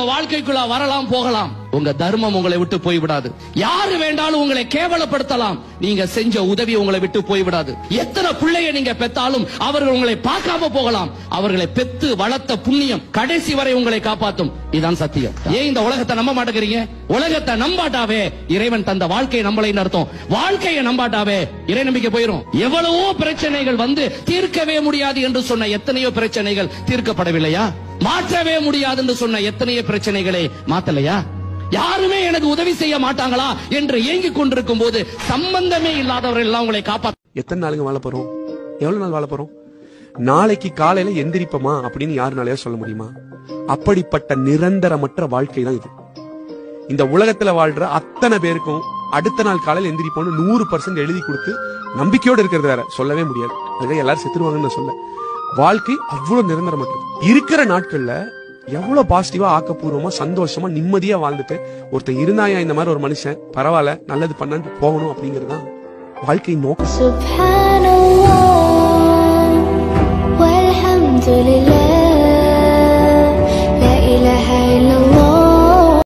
வாழ்க்கைக்குள்ள வரலாம் போகலாம், உங்க தர்மம் உங்களை விட்டு போய்விடாது. யாரு வேண்டாலும் உங்களை கேவலப்படுத்தலாம், நீங்க செஞ்ச உதவி உங்களை விட்டு போய்விடாது. எத்தனை பிள்ளைய நீங்க பெத்தாலும் அவர்கள் உங்களை பார்க்காம போகலாம், அவர்களை பெத்து வளர்த்த புண்ணியம் கடைசி வரை உங்களை காப்பாற்றும். இதுதான் சத்தியம். ஏன் இந்த உலகத்தை நம்ப மாட்டேங்கிறீங்க? உலகத்தை நம்பாட்டாவே இறைவன் தந்த வாழ்க்கையை நம்பலை அர்த்தம். வாழ்க்கையை நம்பாட்டாவே இறை நம்பிக்கை போயிரும். எவ்வளவோ பிரச்சனைகள் வந்து தீர்க்கவே முடியாது என்று சொன்ன எத்தனையோ பிரச்சனைகள் தீர்க்கப்படவில்லையா? மாற்றவே முடியாது என்று சொன்ன எத்தனையோ பிரச்சனைகளை மாத்தலையா? யாருமே எனக்கு உதவி செய்ய மாட்டாங்களா என்று ஏங்கிக் கொண்டிருக்கும் போது சம்பந்தமே இல்லாதவர்கள் எல்லாம் உங்களை காப்பாற்ற. எத்தனை நாளுங்க வாழ போறோம்? எவ்வளவு நாள் வாழ போறோம்? நாளைக்கு காலையில எந்திரிப்போமா அப்படின்னு யாருனாலயா சொல்ல முடியுமா? அப்படிப்பட்ட நிரந்தரமற்ற வாழ்க்கை தான் இது. இந்த உலகத்துல வாழ்ற அத்தனை பேருக்கும் அடுத்த நாள் காலையில் எந்திரிப்போம்னு 100% எழுதி கொடுத்து நம்பிக்கையோடு இருக்கிறது வேற சொல்லவே முடியாது. அதுக்காக எல்லாரும் செத்துருவாங்கன்னு சொல்ல. வாழ்க்கை அவ்வளவு நிரந்தரமற்றது. இருக்கிற நாட்கள்ல எவ்வளவு பாசிட்டிவா, ஆக்கப்பூர்வமா, சந்தோஷமா, நிம்மதியா வாழ்ந்துட்டு ஒருத்தன் இருந்தாயா இந்த மாதிரி ஒரு மனுஷன் பரவாயில்ல நல்லது பண்ணான்னு போகணும் அப்படிங்கறதுதான் வாழ்க்கை நோக்கம்.